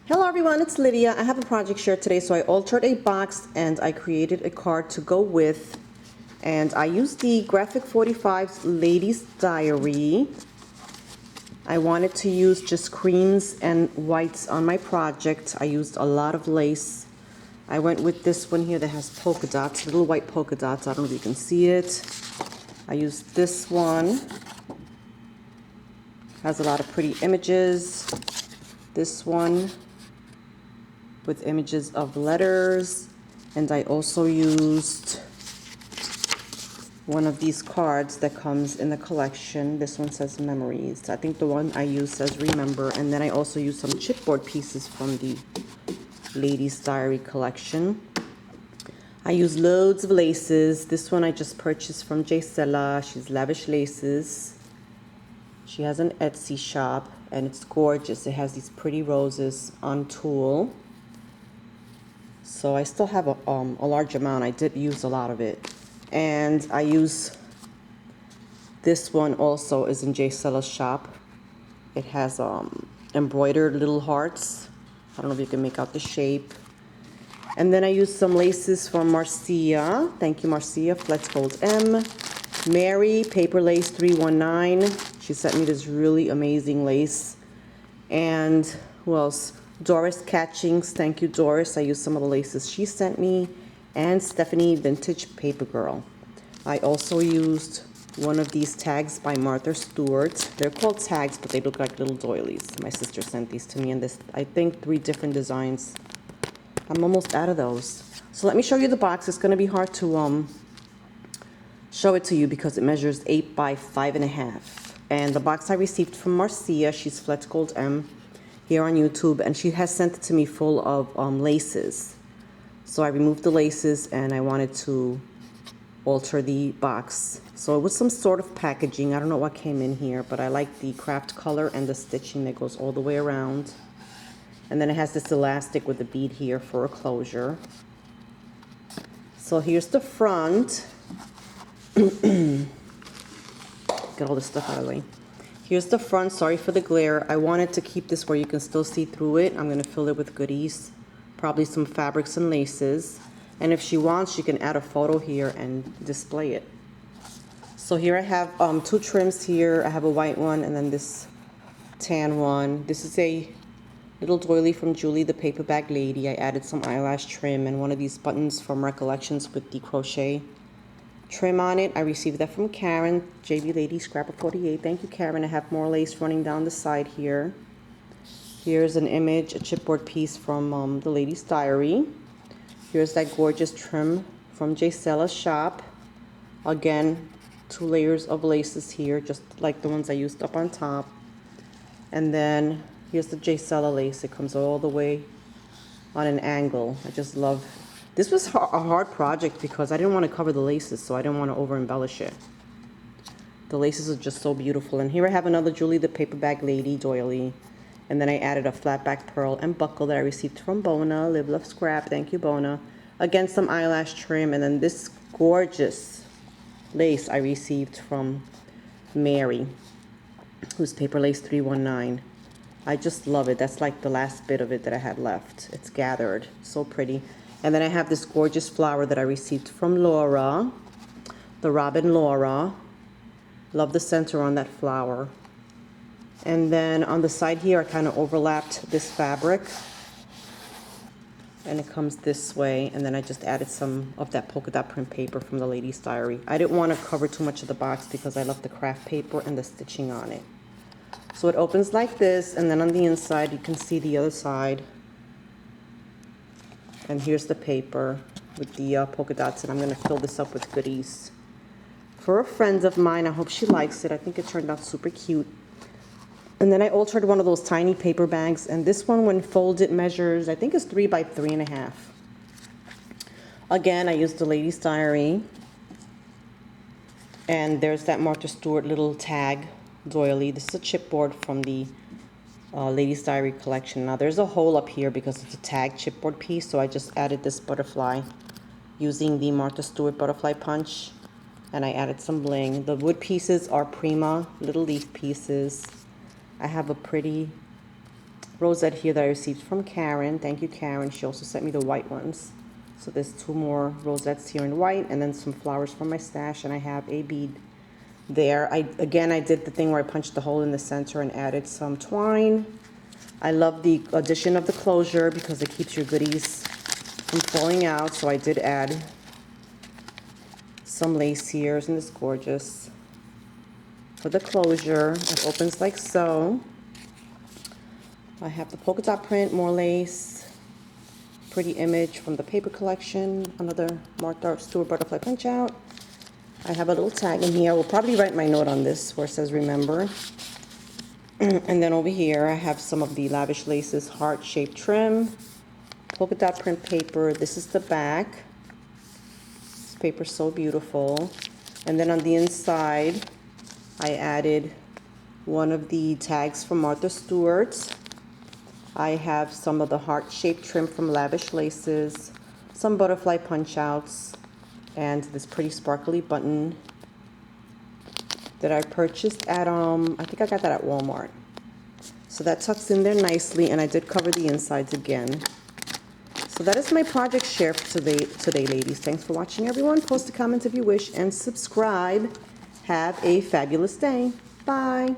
Hello everyone, it's Lydia. I have a project share today, so I altered a box and I created a card to go with. And I used the Graphic45's Ladies Diary. I wanted to use just creams and whites on my project. I used a lot of lace. I went with this one here that has polka dots, little white polka dots. I don't know if you can see it. I used this one. Has a lot of pretty images. This one with images of letters, and I also used one of these cards that comes in the collection. This one says memories. I think the one I used says remember, and then I also used some chipboard pieces from the Ladies Diary collection. I used loads of laces. This one I just purchased from Gisela. She's Lavish Laces. She has an Etsy shop and it's gorgeous. It has these pretty roses on tulle. So I still have a large amount. I did use a lot of it. And I use this one also is in Gisela's shop. It has embroidered little hearts. I don't know if you can make out the shape. And then I used some laces from Marcia. Thank you, Marcia. Let's Gold M. Mary, Paper Lace 319. She sent me this really amazing lace. And who else? Doris Catchings, thank you Doris. I used some of the laces she sent me. And Stephanie Vintage Paper Girl. I also used one of these tags by Martha Stewart. They're called tags, but they look like little doilies. My sister sent these to me, and this, I think, 3 different designs. I'm almost out of those. So let me show you the box. It's going to be hard to show it to you because it measures 8 by 5.5. And the box I received from Marcia, she's Fletch Gold M, here on YouTube, and she has sent it to me full of laces. So I removed the laces and I wanted to alter the box. So it was some sort of packaging. I don't know what came in here, but I like the craft color and the stitching that goes all the way around. And then it has this elastic with a bead here for a closure. So here's the front. Get all this stuff out of the way. Here's the front. Sorry for the glare. I wanted to keep this where you can still see through it. I'm going to fill it with goodies, probably some fabrics and laces. And if she wants, she can add a photo here and display it. So here I have 2 trims here. I have a white one and then this tan one. This is a little doily from Julie, the paper bag lady. I added some eyelash trim and one of these buttons from Recollections with the crochet trim on it. I received that from Karen, JB Lady Graphic45 A. Thank you, Karen. I have more lace running down the side here. Here's an image, a chipboard piece from the Ladies Diary. Here's that gorgeous trim from Gisela's shop. Again, 2 layers of laces here, just like the ones I used up on top. And then here's the Gisela lace. It comes all the way on an angle. I just love. This was a hard project because I didn't want to cover the laces, so I didn't want to over embellish it. The laces are just so beautiful. And here I have another Julie the Paper Bag Lady doily. And then I added a flat back pearl and buckle that I received from Bona. Live, Love, Scrap. Thank you, Bona. Again, some eyelash trim. And then this gorgeous lace I received from Mary, who's Paper Lace 319. I just love it. That's like the last bit of it that I had left. It's gathered. So pretty. And then I have this gorgeous flower that I received from Laura, the Robin Laura. Love the center on that flower. And then on the side here, I kind of overlapped this fabric. And it comes this way. And then I just added some of that polka dot print paper from the Ladies Diary. I didn't want to cover too much of the box because I left the craft paper and the stitching on it. So it opens like this, and then on the inside, you can see the other side. And here's the paper with the polka dots, and I'm going to fill this up with goodies. For a friend of mine, I hope she likes it. I think it turned out super cute. And then I altered one of those tiny paper bags, and this one, when folded, measures, I think it's 3 by 3.5. Again, I used the Ladies Diary. And there's that Martha Stewart little tag doily. This is a chipboard from the Ladies Diary collection. Now there's a hole up here because it's a tag chipboard piece, so I just added this butterfly using the Martha Stewart butterfly punch, and I added some bling. The wood pieces are Prima little leaf pieces. I have a pretty rosette here that I received from Karen. Thank you, Karen. She also sent me the white ones. So there's 2 more rosettes here in white, and then some flowers from my stash, and I have a bead there. I did the thing where I punched the hole in the center and added some twine. I love the addition of the closure because it keeps your goodies from falling out. So I did add some lace here. Isn't this gorgeous? For the closure, it opens like so. I have the polka dot print, more lace, pretty image from the paper collection, another Martha Stewart butterfly punch out. I have a little tag in here. I will probably write my note on this where it says remember. And then over here I have some of the Lavish Laces heart-shaped trim, polka dot print paper. This is the back. This paper's so beautiful. And then on the inside I added one of the tags from Martha Stewart. I have some of the heart-shaped trim from Lavish Laces, some butterfly punch-outs, and this pretty sparkly button that I purchased at, I think I got that at Walmart. So that tucks in there nicely, and I did cover the insides again. So that is my project share for today, ladies. Thanks for watching, everyone. Post a comment if you wish, and subscribe. Have a fabulous day. Bye.